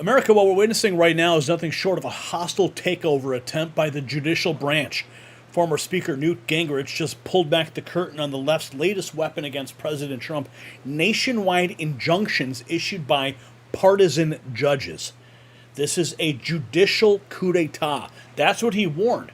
America, what we're witnessing right now is nothing short of a hostile takeover attempt by the judicial branch. Former Speaker Newt Gingrich just pulled back the curtain on the left's latest weapon against President Trump, nationwide injunctions issued by partisan judges. This is a judicial coup d'etat. That's what he warned,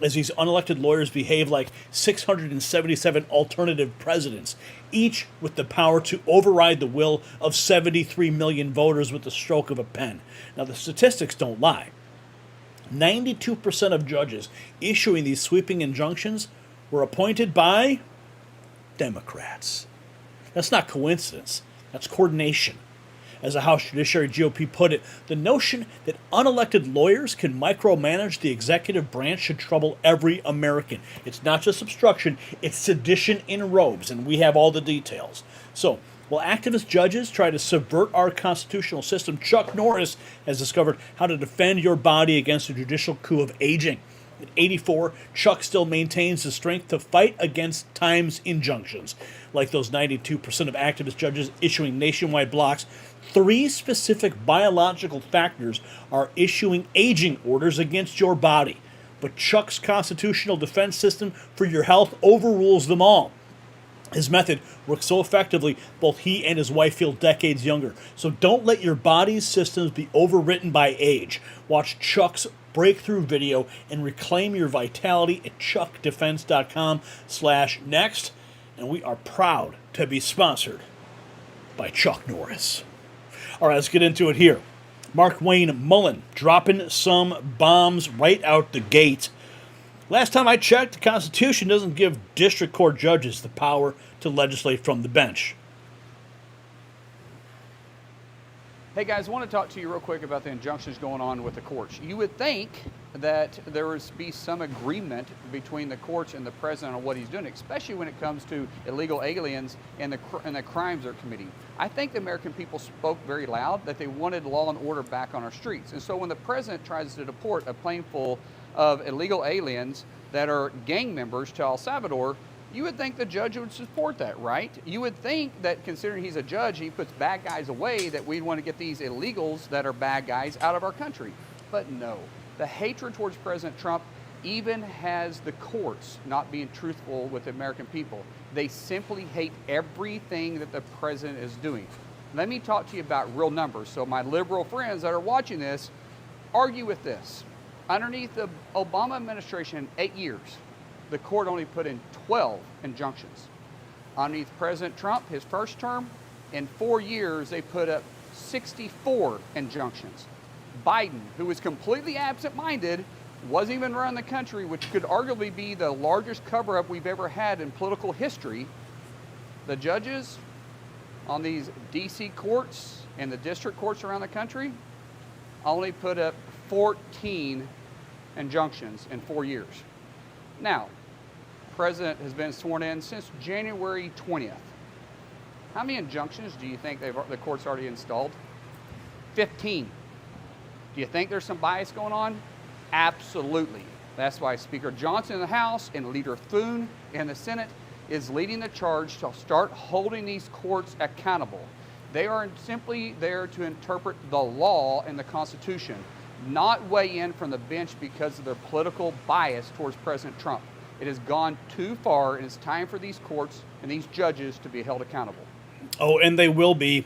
as these unelected lawyers behave like 677 alternative presidents, each with the power to override the will of 73 million voters with the stroke of a pen. Now, the statistics don't lie. 92% of judges issuing these sweeping injunctions were appointed by Democrats. That's not coincidence. That's coordination. As the House Judiciary GOP put it, the notion that unelected lawyers can micromanage the executive branch should trouble every American. It's not just obstruction, it's sedition in robes, and we have all the details. So, while activist judges try to subvert our constitutional system, Chuck Norris has discovered how to defend your body against a judicial coup of aging. At 84, Chuck still maintains the strength to fight against time's injunctions. Like those 92% of activist judges issuing nationwide blocks, 3 specific biological factors are issuing aging orders against your body. But Chuck's constitutional defense system for your health overrules them all. His method works so effectively, both he and his wife feel decades younger. So don't let your body's systems be overwritten by age. Watch Chuck's breakthrough video and reclaim your vitality at chuckdefense.com/next. And we are proud to be sponsored by Chuck Norris. All right, let's get into it here. Mark Wayne Mullin dropping some bombs right out the gate. Last time I checked, the Constitution doesn't give district court judges the power to legislate from the bench. Hey guys, I want to talk to you real quick about the injunctions going on with the courts. You would think that there would be some agreement between the courts and the president on what he's doing, especially when it comes to illegal aliens and the crimes they're committing. I think the American people spoke very loud that they wanted law and order back on our streets. And so when the president tries to deport a plane full of illegal aliens that are gang members to El Salvador, you would think the judge would support that, right? You would think that considering he's a judge, he puts bad guys away, that we'd want to get these illegals that are bad guys out of our country. But no, the hatred towards President Trump even has the courts not being truthful with the American people. They simply hate everything that the president is doing. Let me talk to you about real numbers. So my liberal friends that are watching this, argue with this. Underneath the Obama administration, 8 years, the court only put in 12 injunctions. Underneath President Trump, his first term, in 4 years, they put up 64 injunctions. Biden, who was completely absent-minded, wasn't even running the country, which could arguably be the largest cover-up we've ever had in political history. The judges on these DC courts and the district courts around the country only put up 14 injunctions in 4 years. Now, the president has been sworn in since January 20th. How many injunctions do you think the court's already installed? 15. Do you think there's some bias going on? Absolutely. That's why Speaker Johnson in the House and Leader Thune in the Senate is leading the charge to start holding these courts accountable. They are simply there to interpret the law and the Constitution, not weigh in from the bench because of their political bias towards President Trump. It has gone too far, and it's time for these courts and these judges to be held accountable. Oh, and they will be.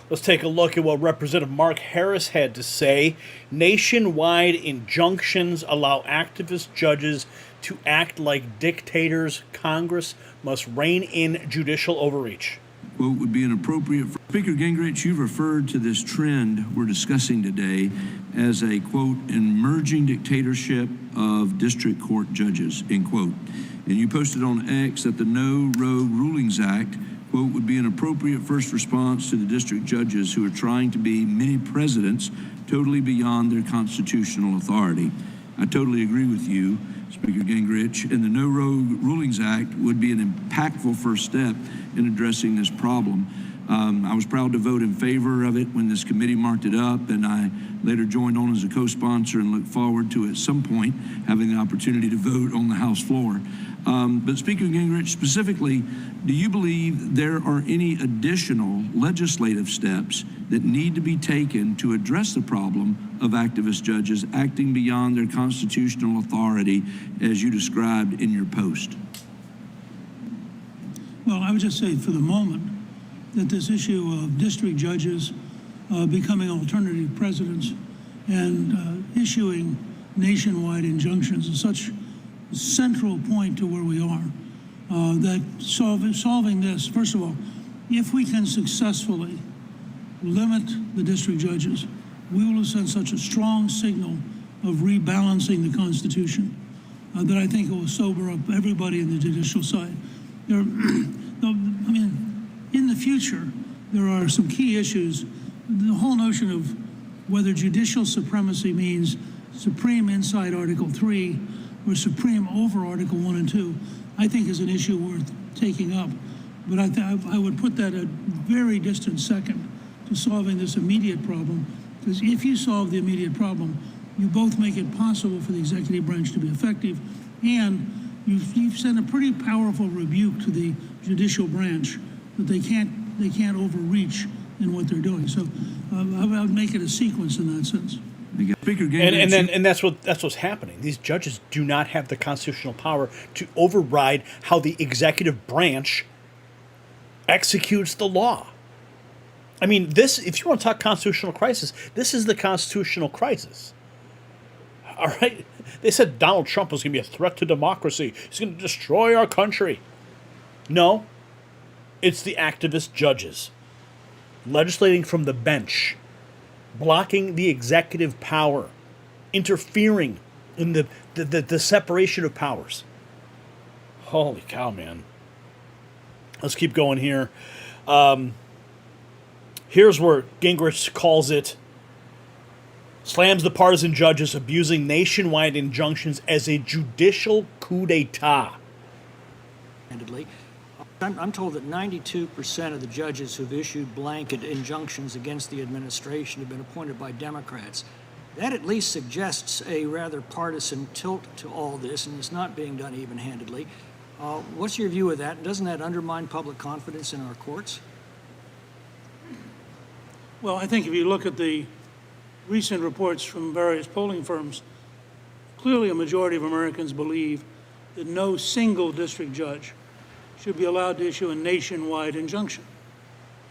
Let's take a look at what Representative Mark Harris had to say. Nationwide injunctions allow activist judges to act like dictators. Congress must rein in judicial overreach. Quote, would be inappropriate. Speaker Gingrich, you've referred to this trend we're discussing today as a, quote, emerging dictatorship of district court judges, end quote. And you posted on X that the No Rogue Rulings Act, quote, would be an appropriate first response to the district judges who are trying to be mini presidents totally beyond their constitutional authority. I totally agree with you, Speaker Gingrich, and the No Rogue Rulings Act would be an impactful first step in addressing this problem. I was proud to vote in favor of it when this committee marked it up, and I later joined on as a co-sponsor and look forward to, at some point, having the opportunity to vote on the House floor. But Speaker Gingrich, specifically, do you believe there are any additional legislative steps that need to be taken to address the problem of activist judges acting beyond their constitutional authority as you described in your post? Well, I would just say for the moment that this issue of district judges becoming alternative presidents and issuing nationwide injunctions is such a central point to where we are, that solving this, first of all, if we can successfully limit the district judges, we will send such a strong signal of rebalancing the Constitution that I think it will sober up everybody in the judicial side. In the future, there are some key issues. The whole notion of whether judicial supremacy means supreme inside Article 3 or supreme over Article 1 and 2, I think is an issue worth taking up. But I would put that a very distant second to solving this immediate problem, because if you solve the immediate problem, you both make it possible for the executive branch to be effective, and you've sent a pretty powerful rebuke to the judicial branch that they can't overreach in what they're doing. So I would make it a sequence in that sense. Speaker Gingrich, and that's what's happening. These judges do not have the constitutional power to override how the executive branch executes the law. I mean, this, if you want to talk constitutional crisis, this is the constitutional crisis. All right? They said Donald Trump was going to be a threat to democracy. He's going to destroy our country. No. It's the activist judges legislating from the bench, blocking the executive power, interfering in the separation of powers. Holy cow, man. Let's keep going here. Here's where Gingrich calls it, slams the partisan judges abusing nationwide injunctions as a judicial coup d'etat. I'm told that 92% of the judges who've issued blanket injunctions against the administration have been appointed by Democrats. That at least suggests a rather partisan tilt to all this, and it's not being done even-handedly. What's your view of that? Doesn't that undermine public confidence in our courts? Well, I think if you look at the recent reports from various polling firms, clearly a majority of Americans believe that no single district judge should be allowed to issue a nationwide injunction.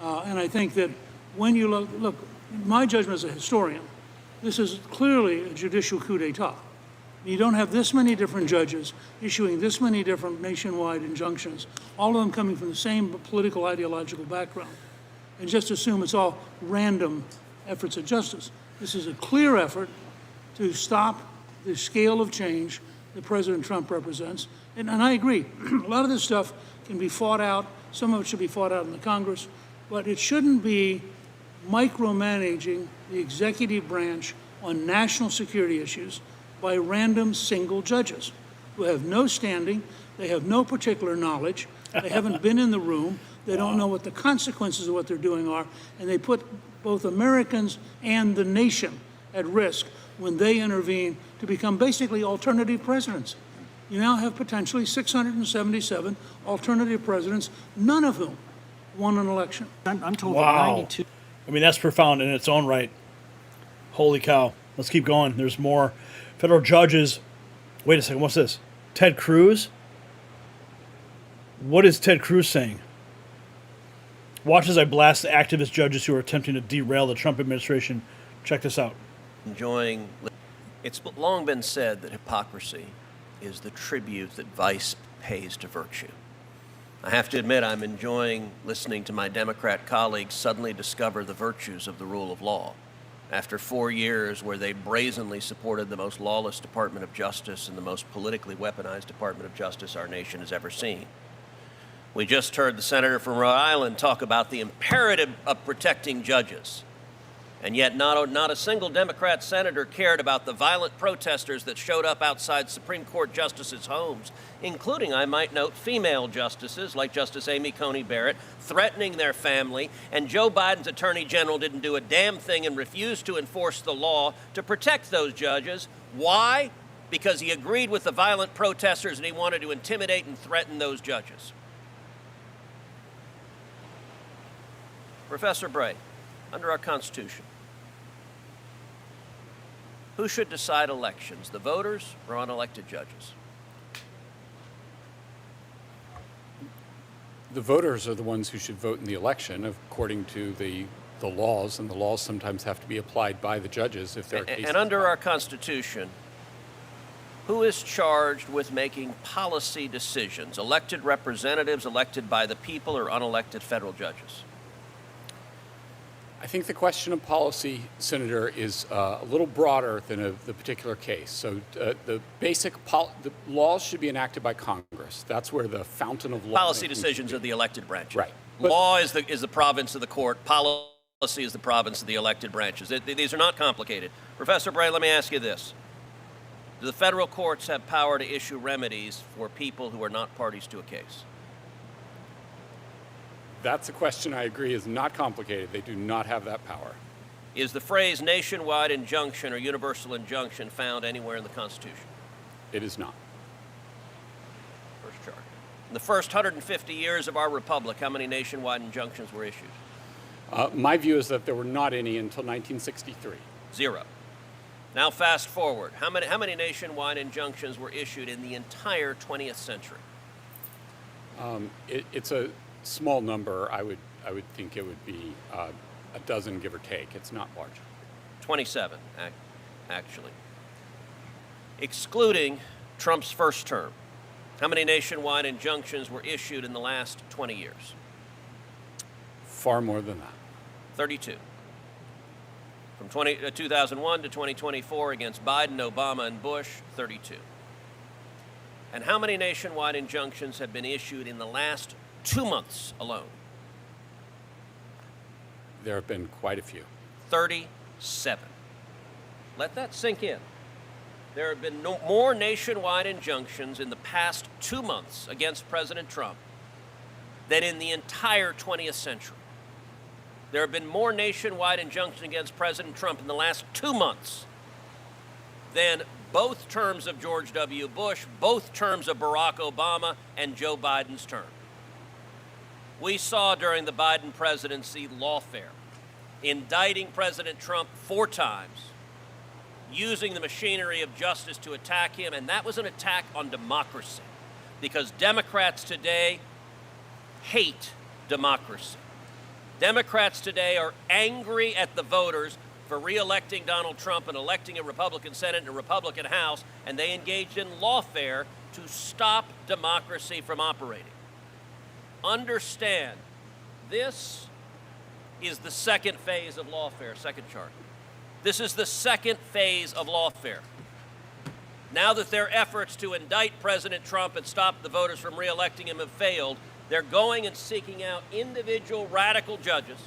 And I think that when you look, my judgment as a historian, this is clearly a judicial coup d'etat. You don't have this many different judges issuing this many different nationwide injunctions, all of them coming from the same political ideological background, and just assume it's all random efforts at justice. This is a clear effort to stop the scale of change that President Trump represents. And I agree, a lot of this stuff can be fought out. Some of it should be fought out in the Congress, but it shouldn't be micromanaging the executive branch on national security issues by random single judges who have no standing, they have no particular knowledge, they haven't been in the room, they don't know what the consequences of what they're doing are, and they put both Americans and the nation at risk when they intervene to become basically alternative presidents. You now have potentially 677 alternative presidents, none of whom won an election. I'm told Wow. that 92. I mean, that's profound in its own right. Holy cow. Let's keep going. There's more. Federal judges. Wait a second. What's this? Ted Cruz? What is Ted Cruz saying? Watch as I blast the activist judges who are attempting to derail the Trump administration. Check this out. It's long been said that hypocrisy is the tribute that vice pays to virtue. I have to admit I'm enjoying listening to my Democrat colleagues suddenly discover the virtues of the rule of law after 4 years where they brazenly supported the most lawless Department of Justice and the most politically weaponized Department of Justice our nation has ever seen. We just heard the senator from Rhode Island talk about the imperative of protecting judges. And yet not a single Democrat senator cared about the violent protesters that showed up outside Supreme Court justices' homes, including, I might note, female justices like Justice Amy Coney Barrett, threatening their family, and Joe Biden's attorney general didn't do a damn thing and refused to enforce the law to protect those judges. Why? because he agreed with the violent protesters and he wanted to intimidate and threaten those judges. Professor Bray, under our Constitution, who should decide elections, the voters or unelected judges? The voters are the ones who should vote in the election according to the laws, and the laws sometimes have to be applied by the judges if there are cases. And under our Constitution, who is charged with making policy decisions? Elected representatives elected by the people or unelected federal judges? I think the question of policy, Senator, is a little broader than the particular case. So the laws should be enacted by Congress. That's where the fountain of law. Policy decisions are the elected branches. Right. Law is the province of the court. Policy is the province of the elected branches. These are not complicated. Professor Bray, let me ask you this. Do the federal courts have power to issue remedies for people who are not parties to a case? That's a question I agree is not complicated. They do not have that power. Is the phrase nationwide injunction or universal injunction found anywhere in the Constitution? It is not. First chart. In the first 150 years of our republic, how many nationwide injunctions were issued? My view is that there were not any until 1963. 0. Now fast forward. How many nationwide injunctions were issued in the entire 20th century? It's a small number. I would think it would be a dozen, give or take. It's not large. 27, actually. Excluding Trump's first term, how many nationwide injunctions were issued in the last 20 years? Far more than that. 32. From 2001 to 2024 against Biden, Obama, and Bush, 32. And how many nationwide injunctions have been issued in the last 2 months alone? There have been quite a few. 37. Let that sink in. There have been more nationwide injunctions in the past 2 months against President Trump than in the entire 20th century. There have been more nationwide injunctions against President Trump in the last 2 months than both terms of George W. Bush, both terms of Barack Obama, and Joe Biden's term. We saw during the Biden presidency lawfare, indicting President Trump 4 times, using the machinery of justice to attack him, and that was an attack on democracy, because Democrats today hate democracy. Democrats today are angry at the voters for re-electing Donald Trump and electing a Republican Senate and a Republican House, and they engaged in lawfare to stop democracy from operating. Understand, this is the second phase of lawfare. Second chart. This is the second phase of lawfare. Now that their efforts to indict President Trump and stop the voters from re-electing him have failed, they're going and seeking out individual radical judges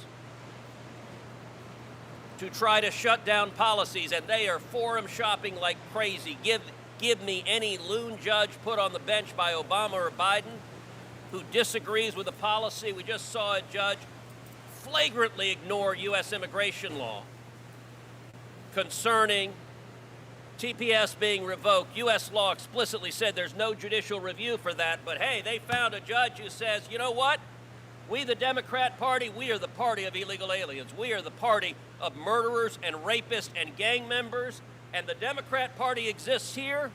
to try to shut down policies, and they are forum shopping like crazy. Give me any loon judge put on the bench by Obama or Biden who disagrees with a policy. We just saw a judge flagrantly ignore U.S. immigration law concerning TPS being revoked. U.S. law explicitly said there's no judicial review for that, but hey, they found a judge who says, you know what? We, the Democrat Party, we are the party of illegal aliens. We are the party of murderers and rapists and gang members, and the Democrat Party exists here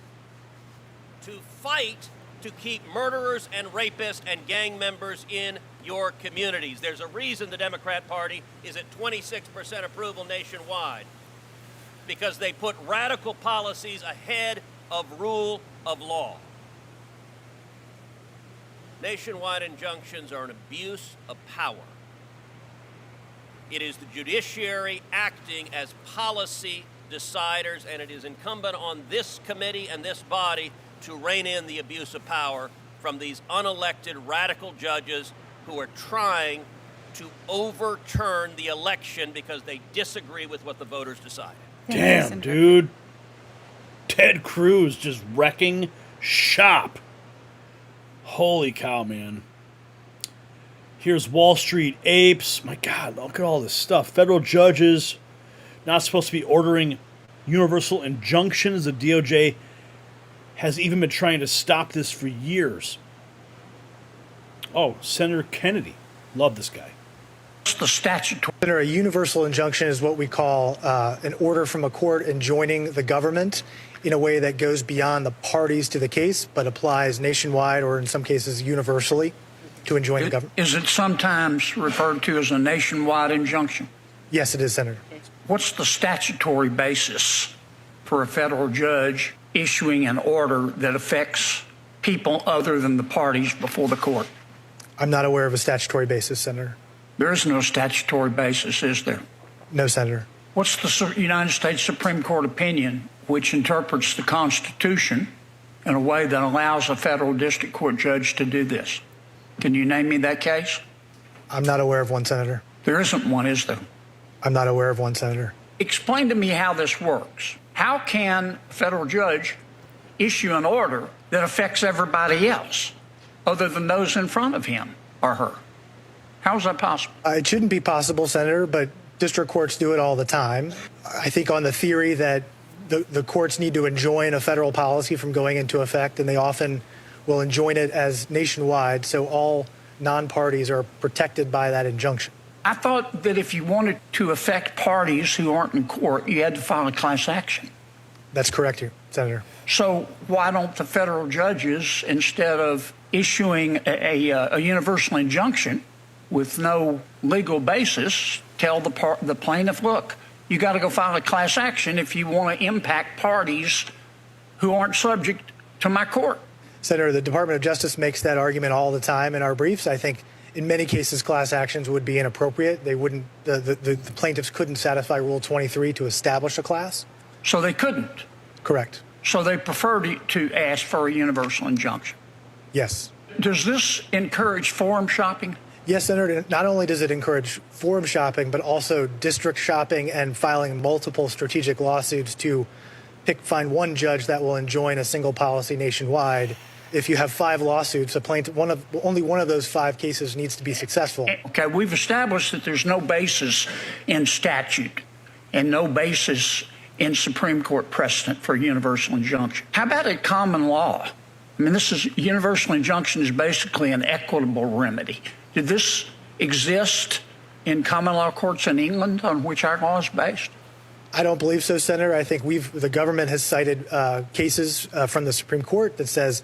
to fight to keep murderers and rapists and gang members in your communities. There's a reason the Democrat Party is at 26% approval nationwide, because they put radical policies ahead of rule of law. Nationwide injunctions are an abuse of power. It is the judiciary acting as policy deciders, and it is incumbent on this committee and this body to rein in the abuse of power from these unelected radical judges who are trying to overturn the election because they disagree with what the voters decided. Damn, dude. Ted Cruz just wrecking shop. Holy cow, man. Here's Wall Street apes. My God, look at all this stuff. Federal judges not supposed to be ordering universal injunctions. The DOJ has even been trying to stop this for years. Oh, Senator Kennedy. Love this guy. The statutory. A universal injunction is what we call an order from a court enjoining the government in a way that goes beyond the parties to the case, but applies nationwide or in some cases universally to enjoin the government. Is it sometimes referred to as a nationwide injunction? Yes, it is, Senator. What's the statutory basis for a federal judge issuing an order that affects people other than the parties before the court? I'm not aware of a statutory basis, Senator. There is no statutory basis, is there? No, Senator. What's the United States Supreme Court opinion which interprets the Constitution in a way that allows a federal district court judge to do this? Can you name me that case? I'm not aware of one, Senator. There isn't one, is there? I'm not aware of one, Senator. Explain to me how this works. How can a federal judge issue an order that affects everybody else other than those in front of him or her? How is that possible? It shouldn't be possible, Senator, but district courts do it all the time. I think on the theory that the courts need to enjoin a federal policy from going into effect, and they often will enjoin it as nationwide, so all non-parties are protected by that injunction. I thought that if you wanted to affect parties who aren't in court, you had to file a class action. That's correct, Senator. So why don't the federal judges, instead of issuing a universal injunction with no legal basis, tell the plaintiff, look, you got to go file a class action if you want to impact parties who aren't subject to my court? Senator, the Department of Justice makes that argument all the time in our briefs. I think in many cases class actions would be inappropriate. They wouldn't. The plaintiffs couldn't satisfy Rule 23 to establish a class. So they couldn't? Correct. So they prefer to ask for a universal injunction? Yes. Does this encourage forum shopping? Yes, Senator. Not only does it encourage forum shopping, but also district shopping and filing multiple strategic lawsuits to find one judge that will enjoin a single policy nationwide. If you have 5 lawsuits, only one of those 5 cases needs to be successful. Okay, we've established that there's no basis in statute and no basis in Supreme Court precedent for a universal injunction. How about a common law? I mean, universal injunction is basically an equitable remedy. Did this exist in common law courts in England on which our law is based? I don't believe so, Senator. I think the government has cited cases from the Supreme Court that says,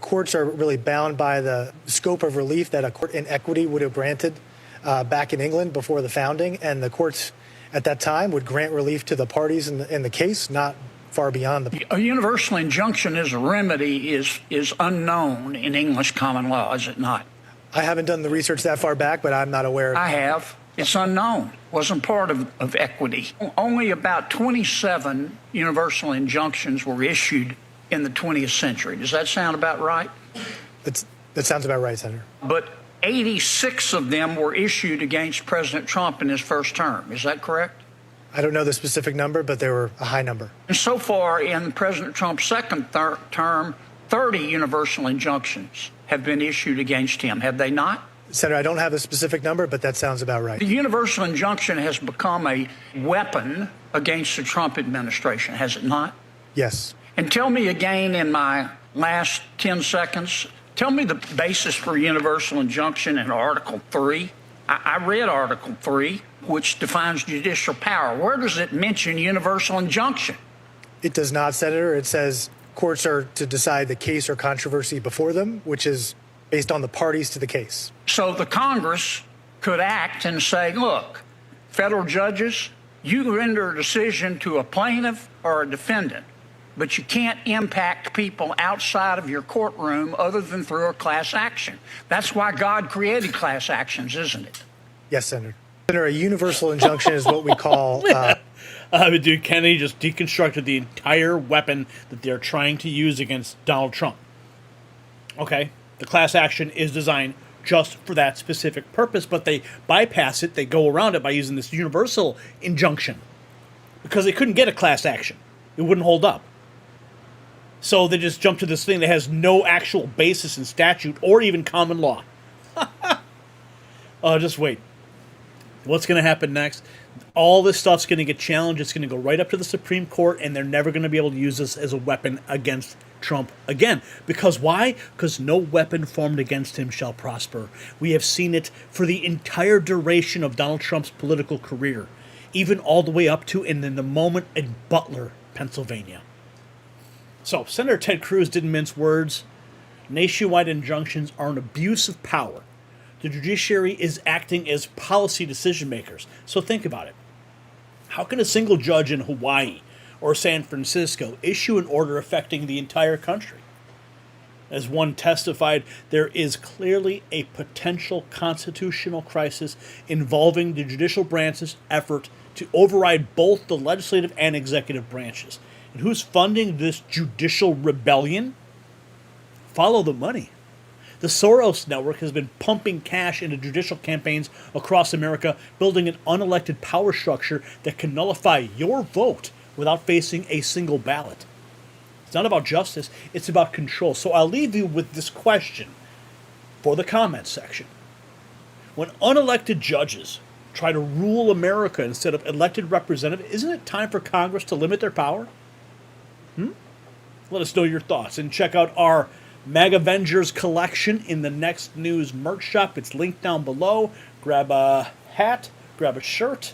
courts are really bound by the scope of relief that a court in equity would have granted back in England before the founding, and the courts at that time would grant relief to the parties in the case, not far beyond the. A universal injunction as a remedy is unknown in English common law, is it not? I haven't done the research that far back, but I'm not aware. I have. It's unknown. Wasn't part of equity. Only about 27 universal injunctions were issued in the 20th century. Does that sound about right? That sounds about right, Senator. But 86 of them were issued against President Trump in his first term. Is that correct? I don't know the specific number, but they were a high number. And so far in President Trump's second term, 30 universal injunctions have been issued against him. Have they not? Senator, I don't have a specific number, but that sounds about right. The universal injunction has become a weapon against the Trump administration, has it not? Yes. And tell me again in my last 10 seconds, tell me the basis for universal injunction in Article 3. I read Article 3, which defines judicial power. Where does it mention universal injunction? It does not, Senator. It says courts are to decide the case or controversy before them, which is based on the parties to the case. So the Congress could act and say, look, federal judges, you render a decision to a plaintiff or a defendant, but you can't impact people outside of your courtroom other than through a class action. That's why God created class actions, isn't it? Yes, Senator. Senator, a universal injunction is what we call... Dude, Kennedy just deconstructed the entire weapon that they're trying to use against Donald Trump. Okay, the class action is designed just for that specific purpose, but they bypass it, they go around it by using this universal injunction. Because they couldn't get a class action. It wouldn't hold up. So they just jump to this thing that has no actual basis in statute or even common law. Just wait. What's going to happen next? All this stuff's going to get challenged. It's going to go right up to the Supreme Court, and they're never going to be able to use this as a weapon against Trump again. Because why? Because no weapon formed against him shall prosper. We have seen it for the entire duration of Donald Trump's political career, even all the way up to and in the moment in Butler, Pennsylvania. So, Senator Ted Cruz didn't mince words. Nationwide injunctions are an abuse of power. The judiciary is acting as policy decision makers. So think about it. How can a single judge in Hawaii or San Francisco issue an order affecting the entire country? As one testified, there is clearly a potential constitutional crisis involving the judicial branch's effort to override both the legislative and executive branches. And who's funding this judicial rebellion? Follow the money. The Soros network has been pumping cash into judicial campaigns across America, building an unelected power structure that can nullify your vote without facing a single ballot. It's not about justice, it's about control. So I'll leave you with this question for the comments section. When unelected judges try to rule America instead of elected representatives, isn't it time for Congress to limit their power? Let us know your thoughts, and check out our Mag Avengers collection in the Next News merch shop. It's linked down below. Grab a hat, grab a shirt,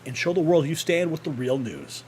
and show the world you stand with the real news.